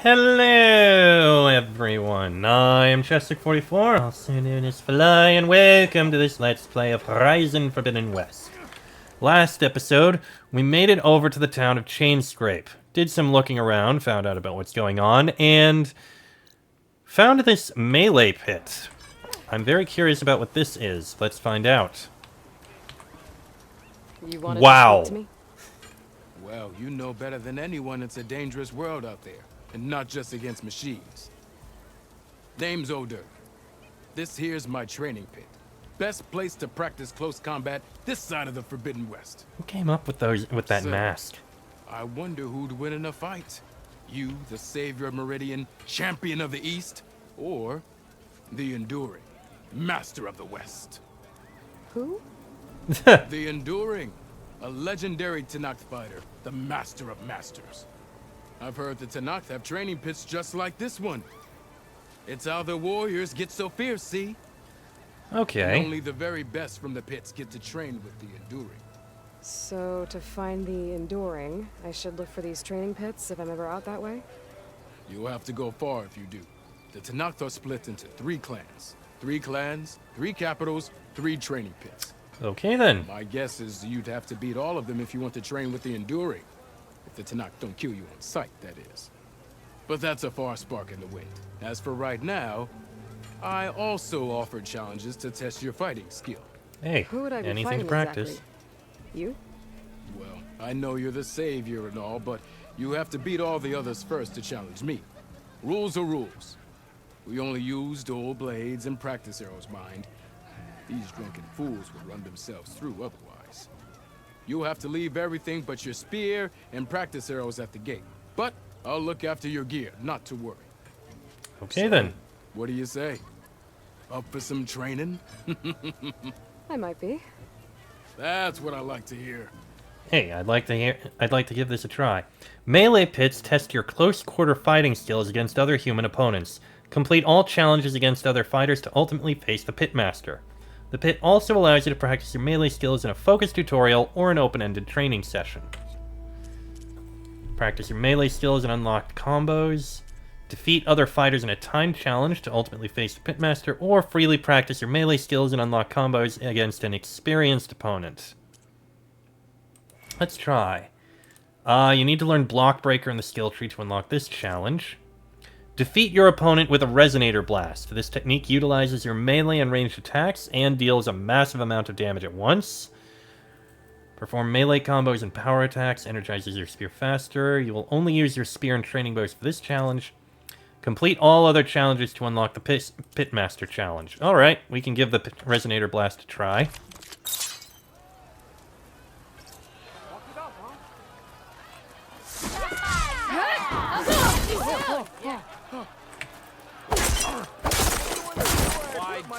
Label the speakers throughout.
Speaker 1: Hello, everyone. I am Chester44, also known as Fly, and welcome to this Let's Play of Horizon Forbidden West. Last episode, we made it over to the town of Chainscrape, did some looking around, found out about what's going on, and found this melee pit. I'm very curious about what this is. Let's find out.
Speaker 2: You wanted
Speaker 1: Wow.
Speaker 2: to speak to me?
Speaker 3: Well, you know better than anyone it's a dangerous world out there, and not just against machines. Name's O'Dirk. This here's my training pit. Best place to practice close combat this side of the Forbidden West.
Speaker 1: Who came up with that
Speaker 3: So,
Speaker 1: mask?
Speaker 3: I wonder who'd win in a fight. You, the savior of Meridian, champion of the East, or the Enduring, master of the West.
Speaker 2: Who?
Speaker 3: The Enduring, a legendary Tenakth fighter, the master of masters. I've heard the Tenakth have training pits just like this one. It's how the warriors get so fierce, see?
Speaker 1: Okay.
Speaker 3: And only the very best from the pits get to train with the Enduring.
Speaker 2: So, to find the Enduring, I should look for these training pits if I'm ever out that way?
Speaker 3: You'll have to go far if you do. The Tenakth are split into 3 clans. 3 clans, 3 capitals, 3 training pits.
Speaker 1: Okay then.
Speaker 3: My guess is you'd have to beat all of them if you want to train with the Enduring. If the Tenakth don't kill you on sight, that is. But that's a far spark in the wind. As for right now, I also offered challenges to test your fighting skill.
Speaker 1: Hey,
Speaker 2: Who would I be
Speaker 1: anything
Speaker 2: fighting
Speaker 1: to practice.
Speaker 2: exactly? You?
Speaker 3: Well, I know you're the savior and all, but you have to beat all the others first to challenge me. Rules are rules. We only use dual blades and practice arrows, mind. These drunken fools would run themselves through otherwise. You'll have to leave everything but your spear and practice arrows at the gate. But I'll look after your gear, not to worry.
Speaker 1: Okay then.
Speaker 3: What do you say? Up for some training?
Speaker 2: I might be.
Speaker 3: That's what I like to hear.
Speaker 1: Hey, I'd like to give this a try. Melee pits test your close quarter fighting skills against other human opponents. Complete all challenges against other fighters to ultimately face the pitmaster. The pit also allows you to practice your melee skills in a focused tutorial or an open-ended training session. Practice your melee skills and unlock combos. Defeat other fighters in a timed challenge to ultimately face the pitmaster, or freely practice your melee skills and unlock combos against an experienced opponent. Let's try. You need to learn Block Breaker in the skill tree to unlock this challenge. Defeat your opponent with a Resonator Blast. This technique utilizes your melee and ranged attacks and deals a massive amount of damage at once. Perform melee combos and power attacks, energizes your spear faster. You will only use your spear and training bows for this challenge. Complete all other challenges to unlock the Pitmaster challenge. Alright, we can give the Resonator Blast a try.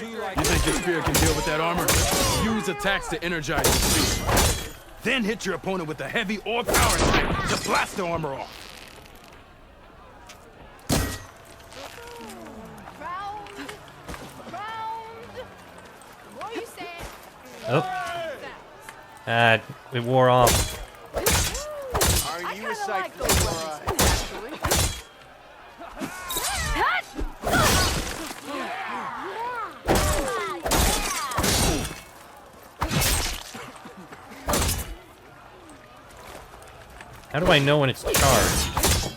Speaker 3: You think your spear can deal with that armor? Use attacks to energize your spear. Then hit your opponent with a heavy or power attack to blast the armor off.
Speaker 1: Oh. It wore off.
Speaker 4: Are you a sight for sore eyes?
Speaker 1: How do I know when it's charged?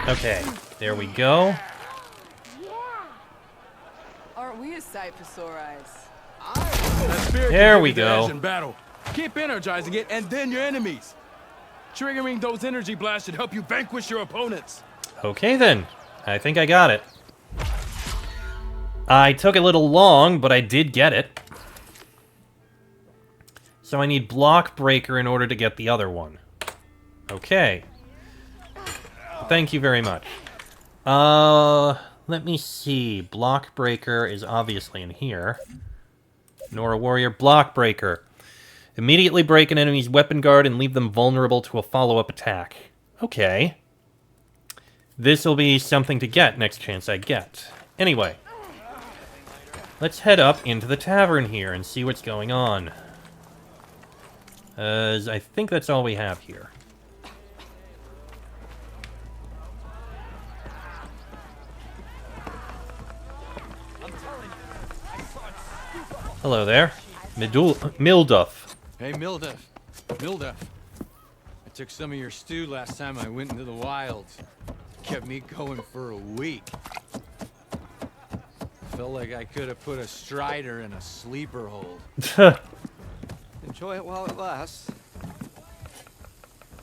Speaker 1: Okay, there we go.
Speaker 5: Aren't we a sight for sore eyes?
Speaker 3: That spear
Speaker 1: There
Speaker 3: can
Speaker 1: we
Speaker 3: give you the
Speaker 1: go.
Speaker 3: edge in battle. Keep energizing it, and then your enemies. Triggering those energy blasts should help you vanquish your opponents.
Speaker 1: Okay then, I think I got it. I took a little long, but I did get it. So I need Block Breaker in order to get the other one. Okay. Thank you very much. Let me see. Block Breaker is obviously in here. Nora Warrior, Block Breaker. Immediately break an enemy's weapon guard and leave them vulnerable to a follow-up attack. Okay. This'll be something to get next chance I get. Anyway, Let's head up into the tavern here and see what's going on. As I think that's all we have here. Hello there. Milduff.
Speaker 6: Hey, Milduff. Milduff. I took some of your stew last time I went into the wilds. Kept me going for a week. Felt like I could have put a strider in a sleeper hold.
Speaker 4: Enjoy it while it lasts.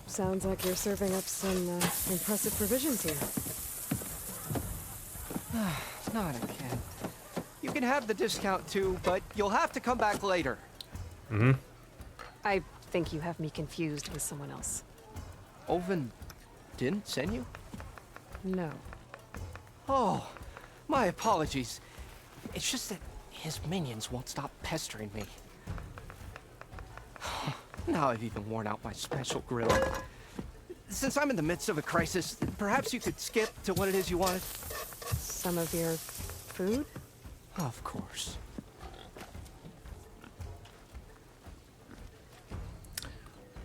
Speaker 2: Sounds like you're serving up some impressive provisions here.
Speaker 4: Not again. You can have the discount too, but you'll have to come back later.
Speaker 1: Mm-hmm.
Speaker 2: I think you have me confused with someone else.
Speaker 4: Olvin didn't send you?
Speaker 2: No.
Speaker 4: Oh, my apologies. It's just that his minions won't stop pestering me. Now I've even worn out my special grill. Since I'm in the midst of a crisis, perhaps you could skip to what it is you wanted?
Speaker 2: Some of your food?
Speaker 4: Of course.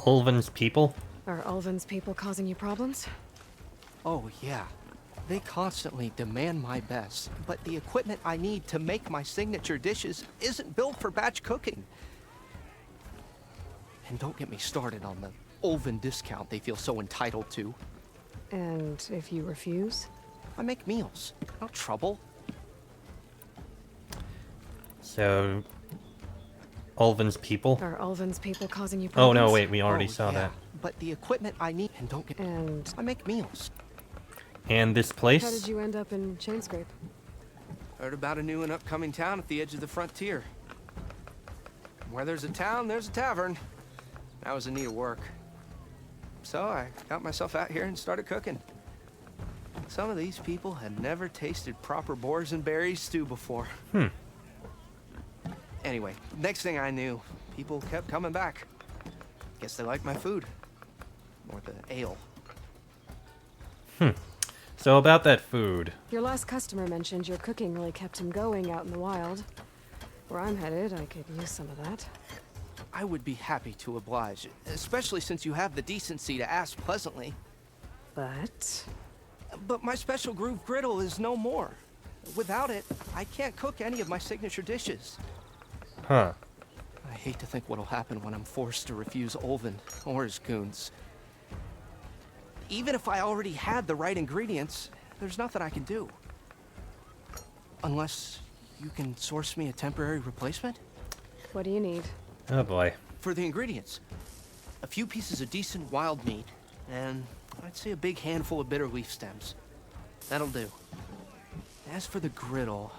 Speaker 1: Ulvin's people?
Speaker 2: Are Ulvin's people causing you problems?
Speaker 4: Oh, yeah. They constantly demand my best, but the equipment I need to make my signature dishes isn't built for batch cooking. And don't get me started on the Ulvin discount they feel so entitled to.
Speaker 2: And if you refuse?
Speaker 4: I make meals. No trouble.
Speaker 1: So... Ulvin's people?
Speaker 2: Are Ulvin's people causing you
Speaker 1: Oh
Speaker 2: problems?
Speaker 1: no, wait, we already
Speaker 4: Oh,
Speaker 1: saw
Speaker 4: yeah,
Speaker 1: that.
Speaker 4: But the equipment I need, and don't get...
Speaker 2: And
Speaker 4: I make meals.
Speaker 1: And this
Speaker 2: how
Speaker 1: place?
Speaker 2: did you end up in Chainscrape?
Speaker 4: Heard about a new and upcoming town at the edge of the frontier. Where there's a town, there's a tavern. I was in need of work. So I got myself out here and started cooking. Some of these people had never tasted proper boars and berries stew before. Anyway, next thing I knew, people kept coming back. Guess they liked my food. Or the ale.
Speaker 1: So about that food.
Speaker 2: Your last customer mentioned your cooking really kept him going out in the wild. Where I'm headed, I could use some of that.
Speaker 4: I would be happy to oblige, especially since you have the decency to ask pleasantly.
Speaker 2: But...
Speaker 4: But my special groove griddle is no more. Without it, I can't cook any of my signature dishes.
Speaker 1: Huh.
Speaker 4: I hate to think what'll happen when I'm forced to refuse Olvin or his goons. Even if I already had the right ingredients, there's nothing I can do. Unless you can source me a temporary replacement?
Speaker 2: what do you need?
Speaker 1: Oh boy.
Speaker 4: For the ingredients, a few pieces of decent wild meat, and I'd say a big handful of bitter leaf stems. That'll do. As for the griddle,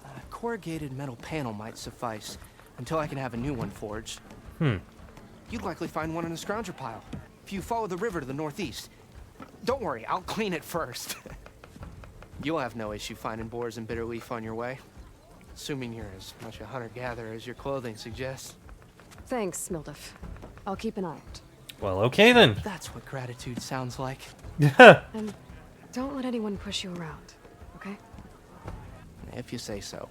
Speaker 4: a corrugated metal panel might suffice until I can have a new one forged. You'd likely find one in a scrounger pile if you follow the river to the northeast. Don't worry, I'll clean it first. You'll have no issue finding boars and bitter leaf on your way, assuming you're as much a hunter-gatherer as your clothing suggests.
Speaker 2: Thanks, Milduff. I'll keep an eye out.
Speaker 1: Well, okay then.
Speaker 4: That's what gratitude sounds like.
Speaker 2: And don't let anyone push you around, okay?
Speaker 4: If you say so.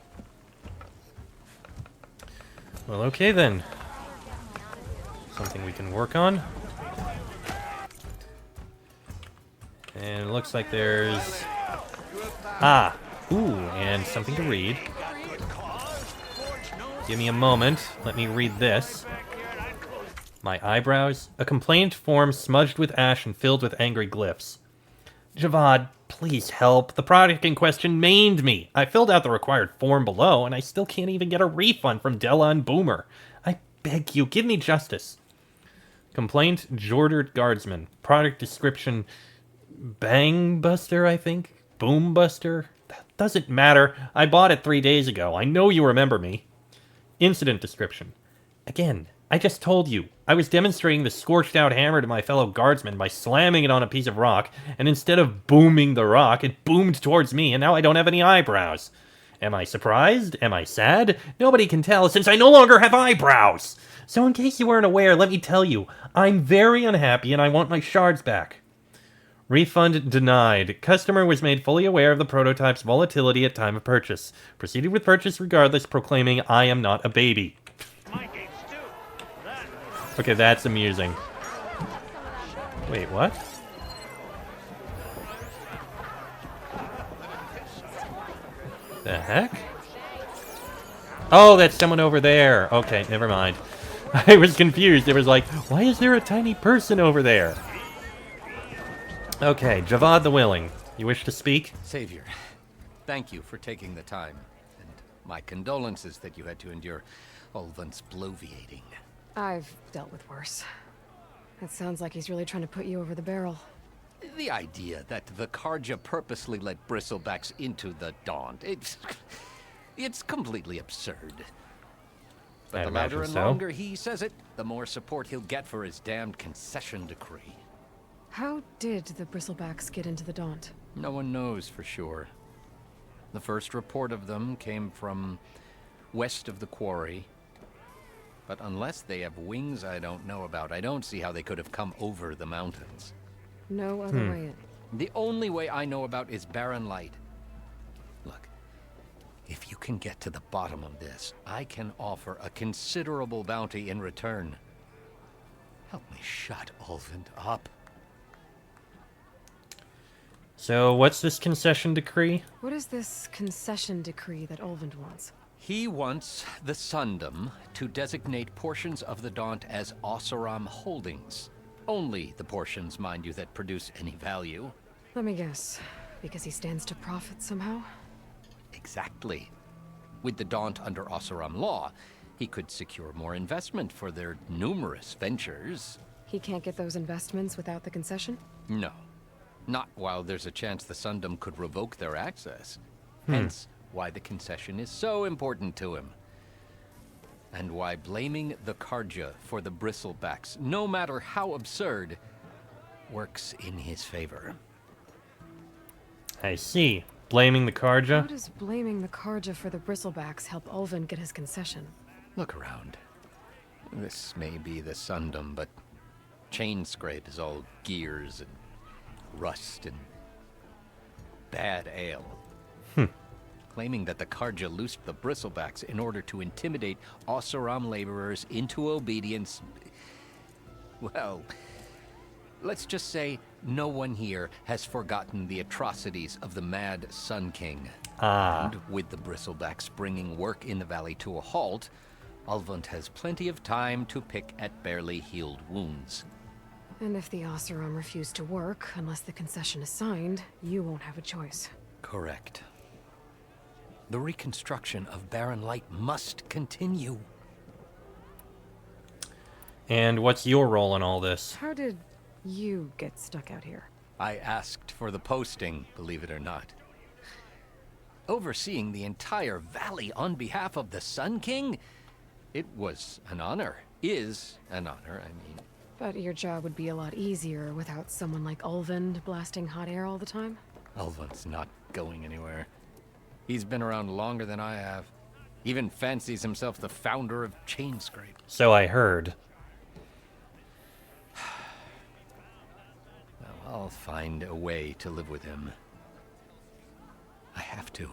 Speaker 1: Well, okay then. Something we can work on. And it looks like there's... Ah! Ooh, and something to read. Give me a moment. Let me read this. My eyebrows. A complaint form smudged with ash and filled with angry glyphs. Javad, please help. The product in question mained me. I filled out the required form below, and I still can't even get a refund from Della and Boomer. I beg you, give me justice. Complaint, Jordered Guardsman. Product description, Bang Buster, I think? Boom Buster? That doesn't matter. I bought it 3 days ago. I know you remember me. Incident description. Again, I just told you. I was demonstrating the scorched out hammer to my fellow guardsmen by slamming it on a piece of rock, and instead of booming the rock, it boomed towards me, and now I don't have any eyebrows. Am I surprised? Am I sad? Nobody can tell, since I no longer have eyebrows! So in case you weren't aware, let me tell you, I'm very unhappy and I want my shards back. Refund denied. Customer was made fully aware of the prototype's volatility at time of purchase. Proceeded with purchase regardless, proclaiming, "I am not a baby." Okay, that's amusing. Wait, what? The heck? Oh, that's someone over there. Okay, never mind. I was confused. It was like, why is there a tiny person over there? Okay, Javad the Willing. You wish to speak?
Speaker 7: Savior, thank you for taking the time. And my condolences that you had to endure Ulvund's bloviating.
Speaker 2: I've dealt with worse. It sounds like he's really trying to put you over the barrel.
Speaker 7: The idea that the Karja purposely let bristlebacks into the Daunt, it's completely absurd. But
Speaker 1: I'd
Speaker 7: the louder
Speaker 1: imagine
Speaker 7: and
Speaker 1: so.
Speaker 7: longer he says it, the more support he'll get for his damned concession decree.
Speaker 2: How did the Bristlebacks get into the Daunt?
Speaker 7: No one knows for sure. The first report of them came from west of the quarry. But unless they have wings I don't know about, I don't see how they could have come over the mountains.
Speaker 2: No other way in.
Speaker 7: The only way I know about is Barren Light. Look, if you can get to the bottom of this, I can offer a considerable bounty in return. Help me shut Ulvund up.
Speaker 1: So, what's this concession decree?
Speaker 2: What is this concession decree that Ulvund wants?
Speaker 7: He wants the Sundom to designate portions of the Daunt as Oseram holdings. Only the portions, mind you, that produce any value.
Speaker 2: Let me guess. Because he stands to profit somehow?
Speaker 7: Exactly. With the Daunt under Oseram law, he could secure more investment for their numerous ventures.
Speaker 2: He can't get those investments without the concession?
Speaker 7: No. Not while there's a chance the Sundom could revoke their access. Hence, why the concession is so important to him. And why blaming the Karja for the bristlebacks, no matter how absurd, works in his favor.
Speaker 1: I see. Blaming the Karja?
Speaker 2: How does blaming the Karja for the Bristlebacks help Ulvund get his concession?
Speaker 7: Look around. This may be the Sundom, but Chainscrape is all gears and rust and bad ale. Claiming that the Karja loosed the bristlebacks in order to intimidate Oseram laborers into obedience. Well, let's just say no one here has forgotten the atrocities of the Mad Sun King. And with the bristlebacks bringing work in the valley to a halt, Ulvund has plenty of time to pick at barely healed wounds.
Speaker 2: And if the Oseram refuse to work, unless the concession is signed, you won't have a choice.
Speaker 7: Correct. The reconstruction of Barren Light must continue.
Speaker 1: And what's your role in all this?
Speaker 2: How did you get stuck out here?
Speaker 7: I asked for the posting, believe it or not. Overseeing the entire valley on behalf of the Sun King? It was an honor. Is an honor, I mean.
Speaker 2: But your job would be a lot easier without someone like Ulvund blasting hot air all the time?
Speaker 7: Ulvund's not going anywhere. He's been around longer than I have. Even fancies himself the founder of Chainscrape.
Speaker 1: So I heard.
Speaker 7: Well, I'll find a way to live with him. I have to.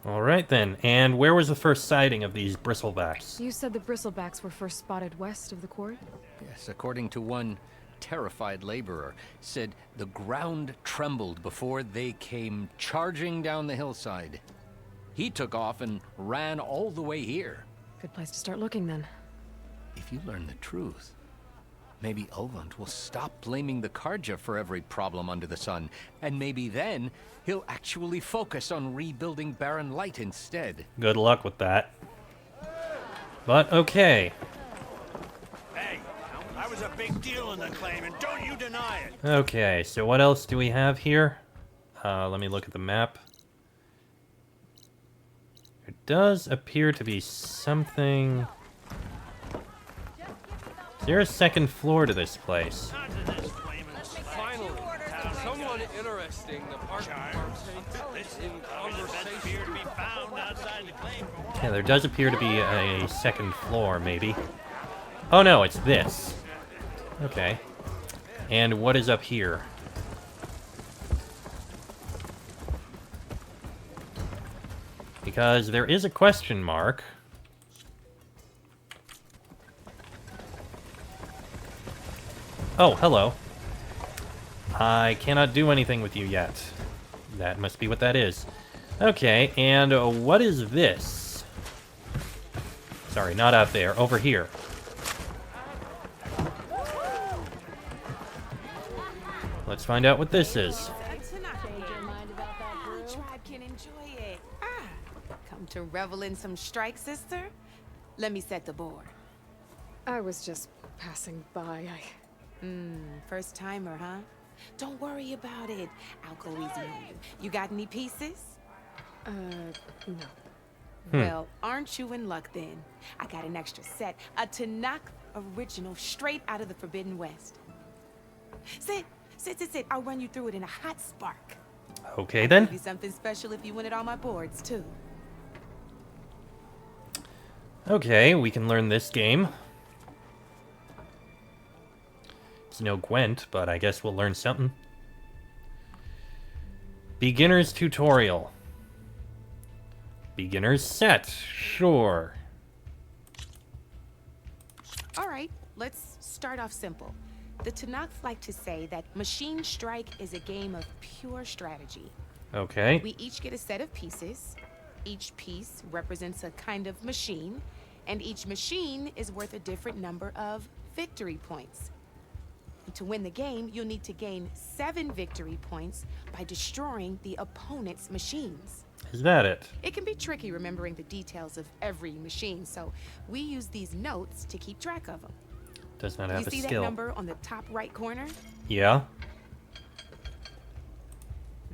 Speaker 1: Alright then, and where was the first sighting of these bristlebacks?
Speaker 2: You said the Bristlebacks were first spotted west of the quarry?
Speaker 7: Yes, according to one terrified laborer, said the ground trembled before they came charging down the hillside. He took off and ran all the way here.
Speaker 2: Good place to start looking then.
Speaker 7: If you learn the truth, maybe Ulvund will stop blaming the Karja for every problem under the sun, and maybe then he'll actually focus on rebuilding Barren Light instead.
Speaker 1: Good luck with that. But okay.
Speaker 8: Hey, I was a big deal in the claim, and don't you deny it.
Speaker 1: Okay, so what else do we have here? Let me look at the map. There does appear to be something... Is there a second floor to this place?
Speaker 8: Not to this claimant.
Speaker 9: Finally, someone interesting. The park is in conversation.
Speaker 8: To be found outside the claim for one.
Speaker 1: Yeah, there does appear to be a second floor, maybe. Oh no, it's this. Okay. And what is up here? Because there is a question mark. Oh, hello. I cannot do anything with you yet. That must be what that is. Okay, and what is this? Sorry, not out there. Over here. Let's find out what this is.
Speaker 5: Tribe can enjoy it. Come to revel in some strike, sister? Let me set the board.
Speaker 2: I was just passing by.
Speaker 5: First timer, huh? Don't worry about it. I'll go easy on you. You got any pieces?
Speaker 2: No.
Speaker 5: Well, aren't you in luck then? I got an extra set, a Tanakh original, straight out of the Forbidden West. Sit. I'll run you through it in a hot spark.
Speaker 1: Okay,
Speaker 5: I'll
Speaker 1: then.
Speaker 5: give you something special if you win it on my boards, too.
Speaker 1: Okay, we can learn this game. It's no Gwent, but I guess we'll learn something. Beginner's tutorial. Beginner's set. Sure.
Speaker 5: All right, let's start off simple. The Tanakh like to say that Machine Strike is a game of pure strategy.
Speaker 1: Okay.
Speaker 5: We each get a set of pieces. Each piece represents a kind of machine, and each machine is worth a different number of victory points. And to win the game, you'll need to gain 7 victory points by destroying the opponent's machines.
Speaker 1: Is that it?
Speaker 5: It can be tricky remembering the details of every machine, so we use these notes to keep track of them.
Speaker 1: Does not have
Speaker 5: You
Speaker 1: a
Speaker 5: see
Speaker 1: skill.
Speaker 5: that number on the top right corner?
Speaker 1: Yeah.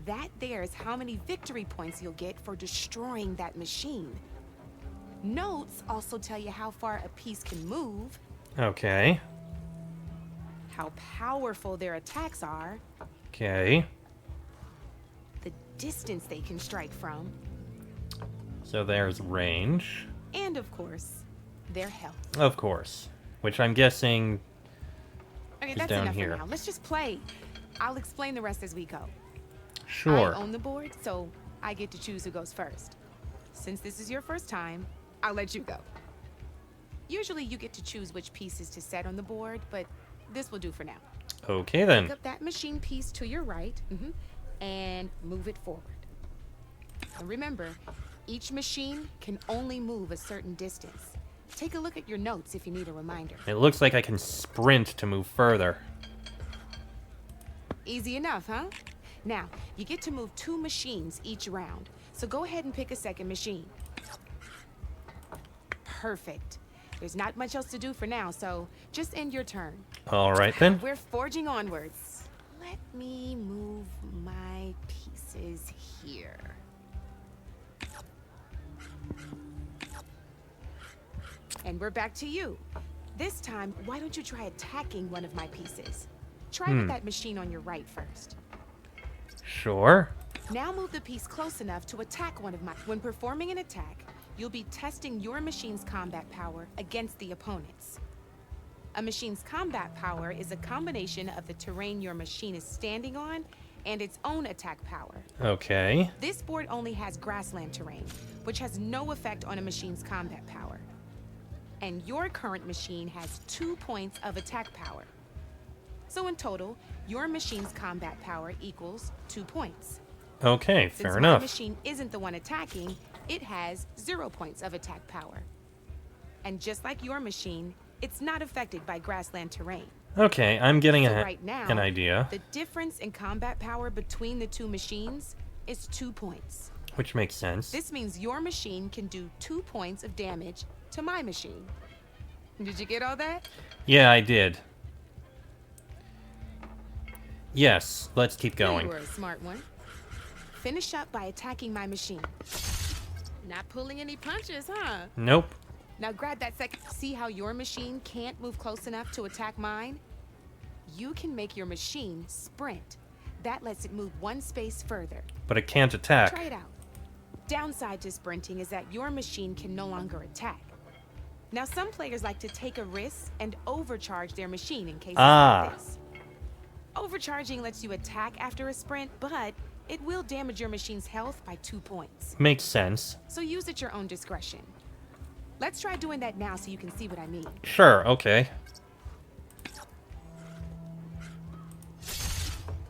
Speaker 5: That there is how many victory points you'll get for destroying that machine. Notes also tell you how far a piece can move,
Speaker 1: Okay.
Speaker 5: how powerful their attacks are,
Speaker 1: Okay.
Speaker 5: the distance they can strike from,
Speaker 1: So there's range.
Speaker 5: and of course, their health.
Speaker 1: Of course. Which I'm guessing...
Speaker 5: Okay,
Speaker 1: Is
Speaker 5: that's
Speaker 1: down
Speaker 5: enough
Speaker 1: here.
Speaker 5: for now. Let's just play. I'll explain the rest as we go.
Speaker 1: Sure.
Speaker 5: I own the board, so I get to choose who goes first. Since this is your first time, I'll let you go. Usually you get to choose which pieces to set on the board, but this will do for now.
Speaker 1: Okay, then.
Speaker 5: Pick up that machine piece to your right, and move it forward. And remember, each machine can only move a certain distance. Take a look at your notes if you need a reminder.
Speaker 1: It looks like I can sprint to move further.
Speaker 5: Easy enough, huh? Now, you get to move 2 machines each round, so go ahead and pick a second machine. Perfect. There's not much else to do for now, so just end your turn.
Speaker 1: All right, then.
Speaker 5: We're forging onwards. Let me move my pieces here. And we're back to you. This time, why don't you try attacking one of my pieces? Try with that machine on your right first.
Speaker 1: Sure.
Speaker 5: Now move the piece close enough to attack one of my... When performing an attack, you'll be testing your machine's combat power against the opponent's. A machine's combat power is a combination of the terrain your machine is standing on and its own attack power.
Speaker 1: Okay.
Speaker 5: This board only has grassland terrain, which has no effect on a machine's combat power. And your current machine has 2 points of attack power. So in total, your machine's combat power equals 2 points.
Speaker 1: Okay,
Speaker 5: Since
Speaker 1: fair
Speaker 5: my
Speaker 1: enough.
Speaker 5: machine isn't the one attacking, it has 0 points of attack power. And just like your machine, it's not affected by grassland terrain.
Speaker 1: Okay, I'm getting
Speaker 5: So right now,
Speaker 1: an idea.
Speaker 5: the difference in combat power between the 2 machines is 2 points.
Speaker 1: Which makes sense.
Speaker 5: This means your machine can do 2 points of damage to my machine. Did you get all that?
Speaker 1: Yeah, I did. Yes, let's keep going.
Speaker 5: You were a smart one. Finish up by attacking my machine. Not pulling any punches, huh?
Speaker 1: Nope.
Speaker 5: Now grab that second. See how your machine can't move close enough to attack mine? You can make your machine sprint. That lets it move 1 space further.
Speaker 1: But it can't attack.
Speaker 5: Try it out. Downside to sprinting is that your machine can no longer attack. Now some players like to take a risk and overcharge their machine in cases like this. Overcharging lets you attack after a sprint, but it will damage your machine's health by 2 points.
Speaker 1: Makes sense.
Speaker 5: So use at your own discretion. Let's try doing that now so you can see what I mean.
Speaker 1: Sure, okay.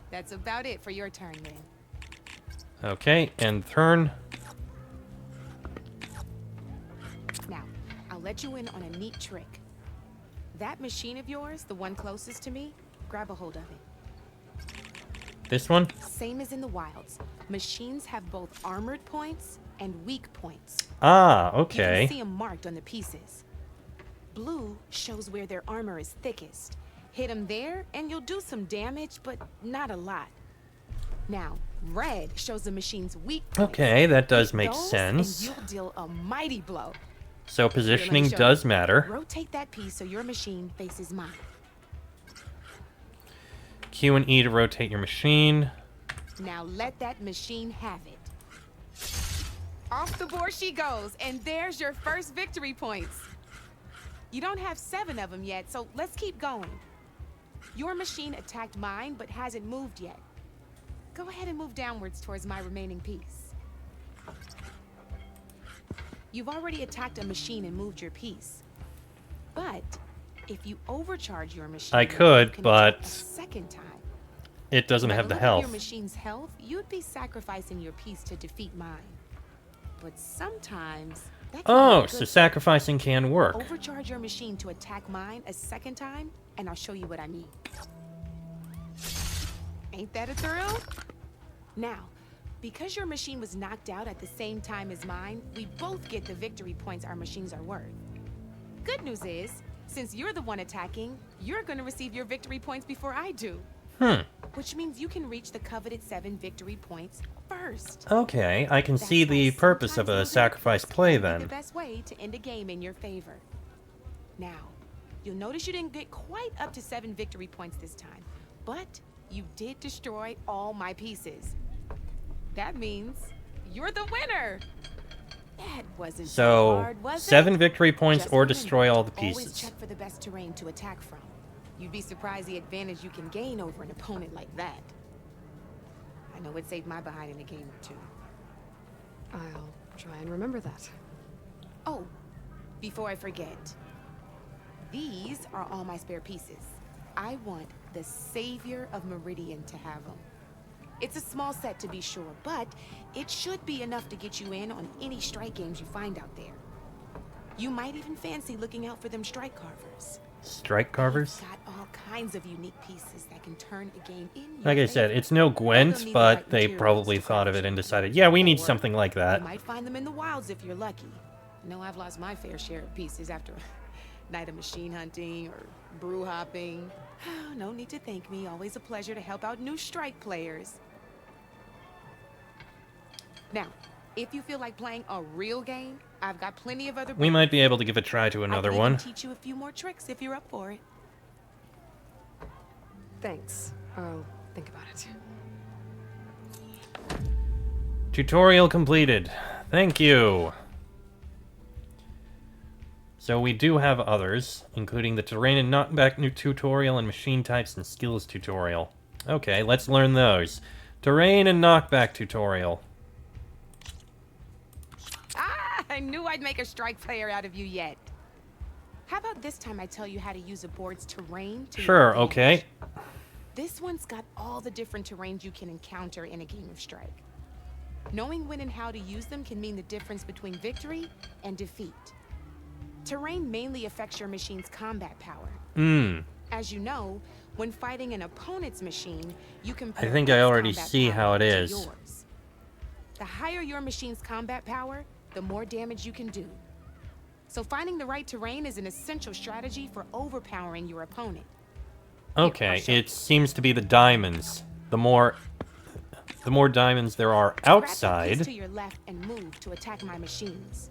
Speaker 5: That's about it for your turn, then.
Speaker 1: Okay, and turn.
Speaker 5: Now, I'll let you in on a neat trick. That machine of yours, the one closest to me, grab a hold of it.
Speaker 1: This one?
Speaker 5: Same as in the wilds. Machines have both armored points and weak points.
Speaker 1: Ah,
Speaker 5: You
Speaker 1: okay.
Speaker 5: can see them marked on the pieces. Blue shows where their armor is thickest. Hit them there, and you'll do some damage, but not a lot. Now, red shows the machine's weak points.
Speaker 1: Okay, that does
Speaker 5: Hit
Speaker 1: make
Speaker 5: those,
Speaker 1: sense.
Speaker 5: And you'll deal a mighty blow.
Speaker 1: So positioning
Speaker 5: Here, let me show
Speaker 1: does
Speaker 5: you.
Speaker 1: matter.
Speaker 5: Rotate that piece so your machine faces mine.
Speaker 1: Q and E to rotate your machine.
Speaker 5: Now let that machine have it. Off the board she goes, and there's your first victory points. You don't have 7 of them yet, so let's keep going. Your machine attacked mine, but hasn't moved yet. Go ahead and move downwards towards my remaining piece. You've already attacked a machine and moved your piece. But if you overcharge your machine,
Speaker 1: I could,
Speaker 5: you can
Speaker 1: but
Speaker 5: attack a second time.
Speaker 1: it doesn't
Speaker 5: By
Speaker 1: have the
Speaker 5: look at Your
Speaker 1: health.
Speaker 5: machine's health, you'd be sacrificing your piece to defeat mine. But sometimes that can
Speaker 1: Oh,
Speaker 5: be a
Speaker 1: so
Speaker 5: good
Speaker 1: sacrificing can work.
Speaker 5: Overcharge your machine to attack mine a second time, and I'll show you what I mean. Ain't that a thrill? Now, because your machine was knocked out at the same time as mine, we both get the victory points our machines are worth. Good news is, since you're the one attacking, you're gonna receive your victory points before I do. Which means you can reach the coveted 7 victory points first.
Speaker 1: Okay, I can
Speaker 5: That's
Speaker 1: see
Speaker 5: why
Speaker 1: the purpose of
Speaker 5: sometimes
Speaker 1: a
Speaker 5: losing
Speaker 1: sacrifice
Speaker 5: points
Speaker 1: play
Speaker 5: can be
Speaker 1: then.
Speaker 5: the best way to end a game in your favor. Now, you'll notice you didn't get quite up to 7 victory points this time, but you did destroy all my pieces. That means you're the winner. That wasn't
Speaker 1: So,
Speaker 5: hard, was it?
Speaker 1: 7 victory points
Speaker 5: Just
Speaker 1: or
Speaker 5: remember,
Speaker 1: destroy all the
Speaker 5: Always
Speaker 1: pieces.
Speaker 5: check for the best terrain to attack from. You'd be surprised the advantage you can gain over an opponent like that. I know it saved my behind in a game or 2.
Speaker 2: I'll try and remember that.
Speaker 5: Oh, before I forget, these are all my spare pieces. I want the Savior of Meridian to have them. It's a small set to be sure, but it should be enough to get you in on any strike games you find out there. You might even fancy looking out for them strike carvers.
Speaker 1: Strike carvers?
Speaker 5: They've got all kinds of unique pieces that can turn a game in your
Speaker 1: Like I said,
Speaker 5: favor.
Speaker 1: it's no
Speaker 5: They'll
Speaker 1: Gwent,
Speaker 5: need the
Speaker 1: but
Speaker 5: right
Speaker 1: they
Speaker 5: materials
Speaker 1: probably
Speaker 5: to
Speaker 1: thought of
Speaker 5: craft
Speaker 1: it and
Speaker 5: them.
Speaker 1: decided, yeah, we need
Speaker 5: Or
Speaker 1: something like that.
Speaker 5: You might find them in the wilds if you're lucky. I know I've lost my fair share of pieces after a night of machine hunting or brew hopping. No need to thank me. Always a pleasure to help out new strike players. Now, if you feel like playing a real game, I've got plenty of other.
Speaker 1: We might be able to give a try to another
Speaker 5: I can
Speaker 1: one.
Speaker 5: even teach you a few more tricks if you're up for it.
Speaker 2: Thanks. I'll think about it.
Speaker 1: Tutorial completed. Thank you. So we do have others, including the terrain and knockback new tutorial and machine types and skills tutorial. Okay, let's learn those. Terrain and knockback tutorial.
Speaker 5: Ah, I knew I'd make a strike player out of you yet. How about this time I tell you how to use a board's terrain to your
Speaker 1: Sure,
Speaker 5: advantage?
Speaker 1: okay.
Speaker 5: This one's got all the different terrains you can encounter in a game of Strike. Knowing when and how to use them can mean the difference between victory and defeat. Terrain mainly affects your machine's combat power. As you know, when fighting an opponent's machine, you compare
Speaker 1: I think I
Speaker 5: its
Speaker 1: already
Speaker 5: combat
Speaker 1: see
Speaker 5: power
Speaker 1: how it
Speaker 5: to
Speaker 1: is.
Speaker 5: yours. The higher your machine's combat power, the more damage you can do. So finding the right terrain is an essential strategy for overpowering your opponent.
Speaker 1: Okay, it seems to be the diamonds. The more diamonds there are
Speaker 5: Grab that piece
Speaker 1: outside.
Speaker 5: to your left and move to attack my machines.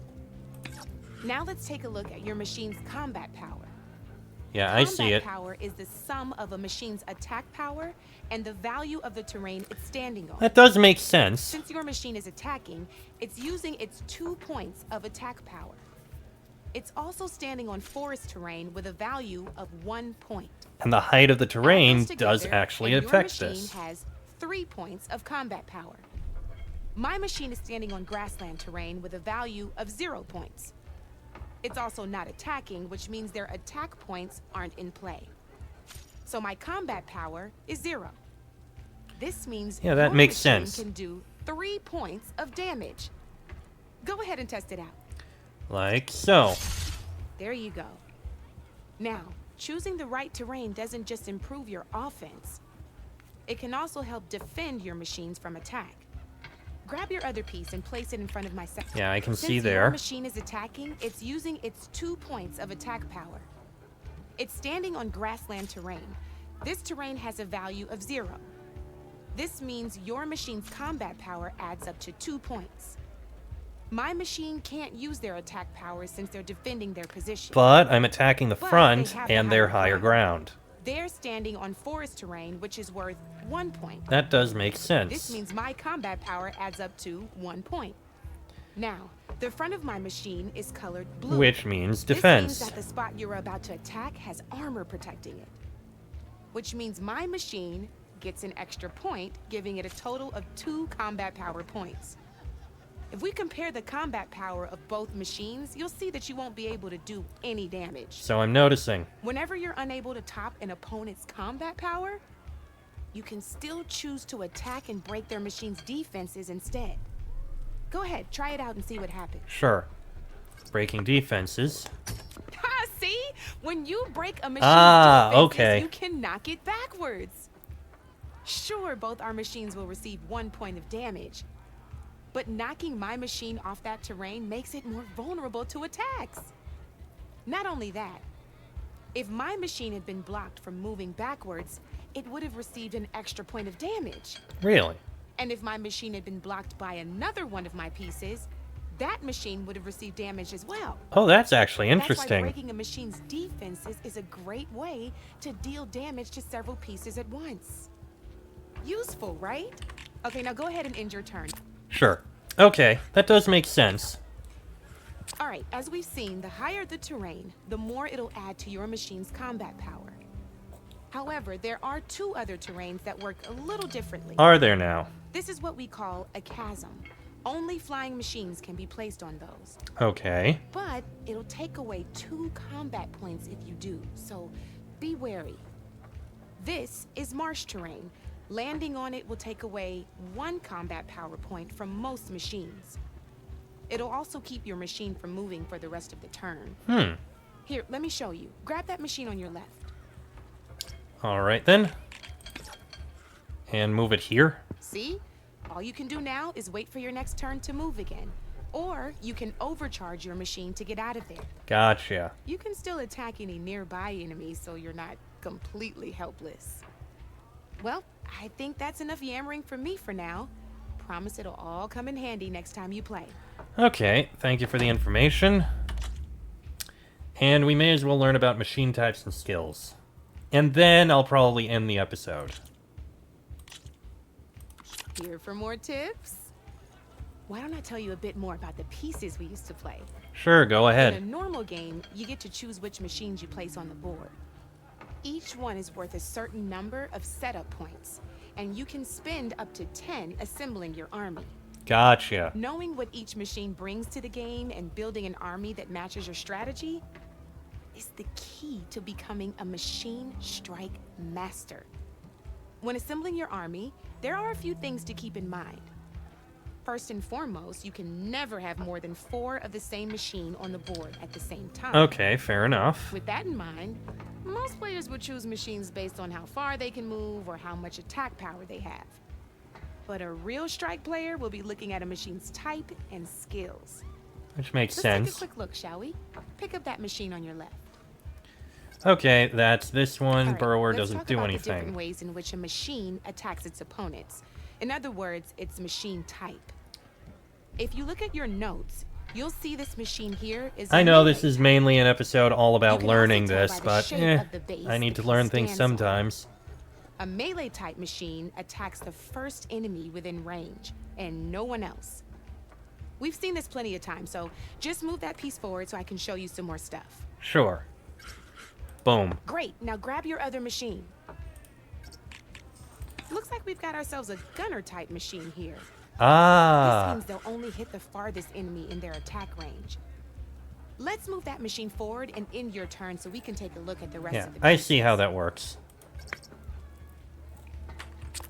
Speaker 5: Now let's take a look at your machine's combat power.
Speaker 1: Yeah, I see
Speaker 5: Combat
Speaker 1: it.
Speaker 5: power is the sum of a machine's attack power and the value of the terrain it's standing on.
Speaker 1: That does make sense.
Speaker 5: Since your machine is attacking, it's using its 2 points of attack power. It's also standing on forest terrain with a value of 1 point.
Speaker 1: And the height of the terrain
Speaker 5: Add those
Speaker 1: does
Speaker 5: together,
Speaker 1: actually
Speaker 5: and
Speaker 1: affect
Speaker 5: your machine
Speaker 1: this.
Speaker 5: has 3 points of combat power. My machine is standing on grassland terrain with a value of 0 points. It's also not attacking, which means their attack points aren't in play. So my combat power is 0. This means
Speaker 1: Yeah, that
Speaker 5: your
Speaker 1: makes
Speaker 5: machine
Speaker 1: sense.
Speaker 5: can do 3 points of damage. Go ahead and test it out.
Speaker 1: Like so.
Speaker 5: There you go. Now, choosing the right terrain doesn't just improve your offense. It can also help defend your machines from attack. Grab your other piece and place it in front of my section.
Speaker 1: Yeah, I can see
Speaker 5: Since your
Speaker 1: there.
Speaker 5: machine is attacking, it's using its 2 points of attack power. It's standing on grassland terrain. This terrain has a value of 0. This means your machine's combat power adds up to 2 points. My machine can't use their attack powers since they're defending their position.
Speaker 1: But I'm attacking the
Speaker 5: But
Speaker 1: front
Speaker 5: they have the
Speaker 1: and their
Speaker 5: higher
Speaker 1: higher ground.
Speaker 5: They're standing on forest terrain, which is worth 1 point.
Speaker 1: That does make
Speaker 5: This
Speaker 1: sense.
Speaker 5: means my combat power adds up to 1 point. Now, the front of my machine is colored blue.
Speaker 1: Which means
Speaker 5: This
Speaker 1: defense.
Speaker 5: means that the spot you're about to attack has armor protecting it. Which means my machine gets an extra point, giving it a total of 2 combat power points. If we compare the combat power of both machines, you'll see that you won't be able to do any damage.
Speaker 1: So I'm noticing.
Speaker 5: Whenever you're unable to top an opponent's combat power, you can still choose to attack and break their machine's defenses instead. Go ahead, try it out and see what happens.
Speaker 1: Sure. Breaking defenses.
Speaker 5: Ha, see? When you break a machine's
Speaker 1: Ah,
Speaker 5: defenses,
Speaker 1: okay.
Speaker 5: you can knock it backwards. Sure, both our machines will receive 1 point of damage, but knocking my machine off that terrain makes it more vulnerable to attacks. Not only that, if my machine had been blocked from moving backwards, it would have received an extra point of damage.
Speaker 1: Really?
Speaker 5: And if my machine had been blocked by another one of my pieces, that machine would have received damage as well.
Speaker 1: Oh, that's actually
Speaker 5: That's why
Speaker 1: interesting.
Speaker 5: breaking a machine's defenses is a great way to deal damage to several pieces at once. Useful, right? Okay, now go ahead and end your turn.
Speaker 1: Sure. Okay, that does make sense.
Speaker 5: All right, as we've seen, the higher the terrain, the more it'll add to your machine's combat power. However, there are 2 other terrains that work a little differently.
Speaker 1: Are there now?
Speaker 5: This is what we call a chasm. Only flying machines can be placed on those.
Speaker 1: Okay.
Speaker 5: But it'll take away 2 combat points if you do, so be wary. This is marsh terrain. Landing on it will take away 1 combat power point from most machines. It'll also keep your machine from moving for the rest of the turn. Here, let me show you. Grab that machine on your left.
Speaker 1: Alright then. And move it here.
Speaker 5: See? All you can do now is wait for your next turn to move again. Or you can overcharge your machine to get out of there.
Speaker 1: Gotcha.
Speaker 5: You can still attack any nearby enemies so you're not completely helpless. Well, I think that's enough yammering for me for now. Promise it'll all come in handy next time you play.
Speaker 1: Okay, thank you for the information. And we may as well learn about machine types and skills. And then I'll probably end the episode.
Speaker 5: Here for more tips? Why don't I tell you a bit more about the pieces we used to play?
Speaker 1: Sure, go
Speaker 5: In a
Speaker 1: ahead.
Speaker 5: normal game, you get to choose which machines you place on the board. Each one is worth a certain number of setup points, and you can spend up to 10 assembling your army.
Speaker 1: Gotcha.
Speaker 5: Knowing what each machine brings to the game and building an army that matches your strategy is the key to becoming a machine strike master. When assembling your army, there are a few things to keep in mind. First and foremost, you can never have more than 4 of the same machine on the board at the same time.
Speaker 1: Okay, fair enough.
Speaker 5: With that in mind, most players would choose machines based on how far they can move or how much attack power they have. But a real strike player will be looking at a machine's type and skills.
Speaker 1: Which makes
Speaker 5: Let's
Speaker 1: sense.
Speaker 5: take a quick look, shall we? Pick up that machine on your left.
Speaker 1: Okay, that's this one.
Speaker 5: All right,
Speaker 1: Burrower
Speaker 5: let's
Speaker 1: doesn't
Speaker 5: talk
Speaker 1: do
Speaker 5: about the different
Speaker 1: anything.
Speaker 5: ways in which a machine attacks its opponents. In other words, its machine type. If you look at your notes, you'll see this machine here is
Speaker 1: I
Speaker 5: a
Speaker 1: know
Speaker 5: melee
Speaker 1: this is
Speaker 5: type.
Speaker 1: mainly an episode all
Speaker 5: You
Speaker 1: about
Speaker 5: can
Speaker 1: learning
Speaker 5: also tell
Speaker 1: this,
Speaker 5: by the
Speaker 1: but
Speaker 5: shape of the base
Speaker 1: I need
Speaker 5: the
Speaker 1: to learn
Speaker 5: piece
Speaker 1: things
Speaker 5: stands on.
Speaker 1: sometimes.
Speaker 5: A melee type machine attacks the first enemy within range, and no one else. We've seen this plenty of times, so just move that piece forward so I can show you some more stuff.
Speaker 1: Sure. Boom.
Speaker 5: Great, now grab your other machine. Looks like we've got ourselves a gunner-type machine here. This
Speaker 1: Ah.
Speaker 5: means they'll only hit the farthest enemy in their attack range. Let's move that machine forward and end your turn so we can take a look at the rest
Speaker 1: Yeah,
Speaker 5: of the
Speaker 1: I
Speaker 5: pieces.
Speaker 1: see how that works.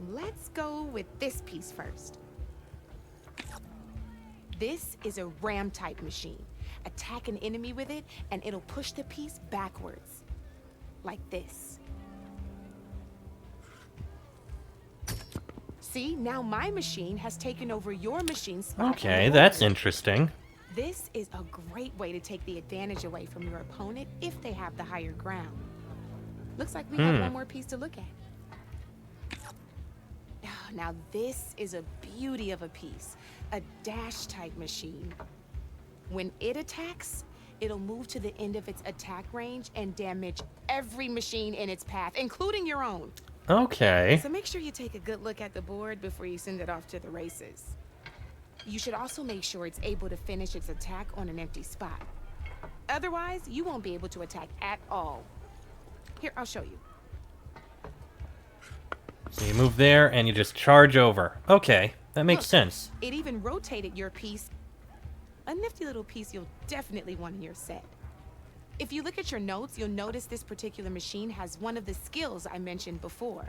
Speaker 5: Let's go with this piece first. This is a ram-type machine. Attack an enemy with it, and it'll push the piece backwards. Like this. See, now my machine has taken over your machine's spot.
Speaker 1: Okay, that's interesting.
Speaker 5: This is a great way to take the advantage away from your opponent if they have the higher ground. Looks like we have one more piece to look at. Now this is a beauty of a piece. A dash-type machine. When it attacks, it'll move to the end of its attack range and damage every machine in its path, including your own.
Speaker 1: Okay.
Speaker 5: So make sure you take a good look at the board before you send it off to the races. You should also make sure it's able to finish its attack on an empty spot. Otherwise, you won't be able to attack at all. Here, I'll show you.
Speaker 1: So you move there and you just charge over. Okay, that makes
Speaker 5: Look,
Speaker 1: sense.
Speaker 5: It even rotated your piece. A nifty little piece you'll definitely want in your set. If you look at your notes, you'll notice this particular machine has one of the skills I mentioned before.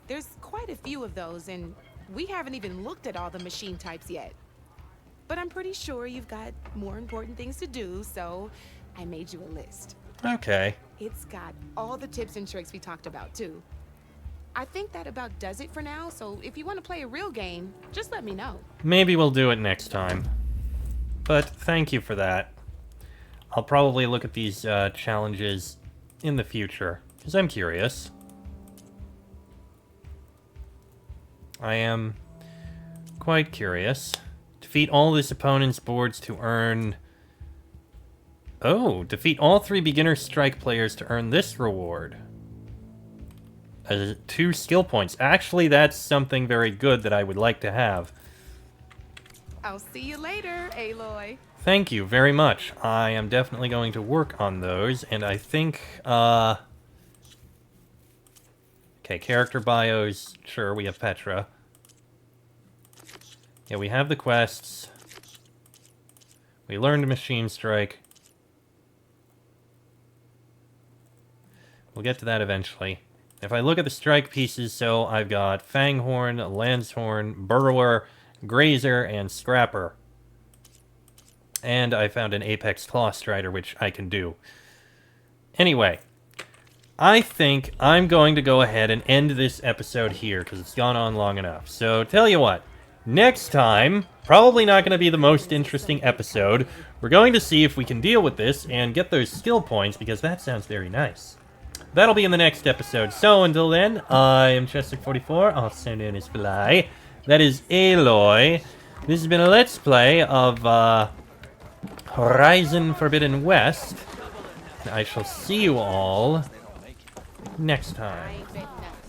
Speaker 5: There's quite a few of those, and we haven't even looked at all the machine types yet. But I'm pretty sure you've got more important things to do, so I made you a list.
Speaker 1: Okay.
Speaker 5: It's got all the tips and tricks we talked about, too. I think that about does it for now, so if you want to play a real game, just let me know.
Speaker 1: Maybe we'll do it next time. But thank you for that. I'll probably look at these challenges in the future, because I'm curious. I am quite curious. Defeat all this opponent's boards to earn... Oh, defeat all 3 beginner strike players to earn this reward. 2 skill points. Actually, that's something very good that I would like to have.
Speaker 5: I'll see you later, Aloy.
Speaker 1: Thank you very much. I am definitely going to work on those, and I think, okay, character bios. Sure, we have Petra. Yeah, we have the quests. We learned Machine Strike. We'll get to that eventually. If I look at the strike pieces, so I've got Fanghorn, Lanshorn, Burrower, Grazer, and Scrapper. And I found an Apex Claw Strider, which I can do. Anyway, I think I'm going to go ahead and end this episode here, because it's gone on long enough. So, tell you what, next time, probably not going to be the most interesting episode. We're going to see if we can deal with this and get those skill points, because that sounds very nice. That'll be in the next episode. So, until then, I am Chester44, also known as Fly. That is Aloy. This has been a Let's Play of, Horizon Forbidden West. I shall see you all next time.
Speaker 5: I ain't betting nothing.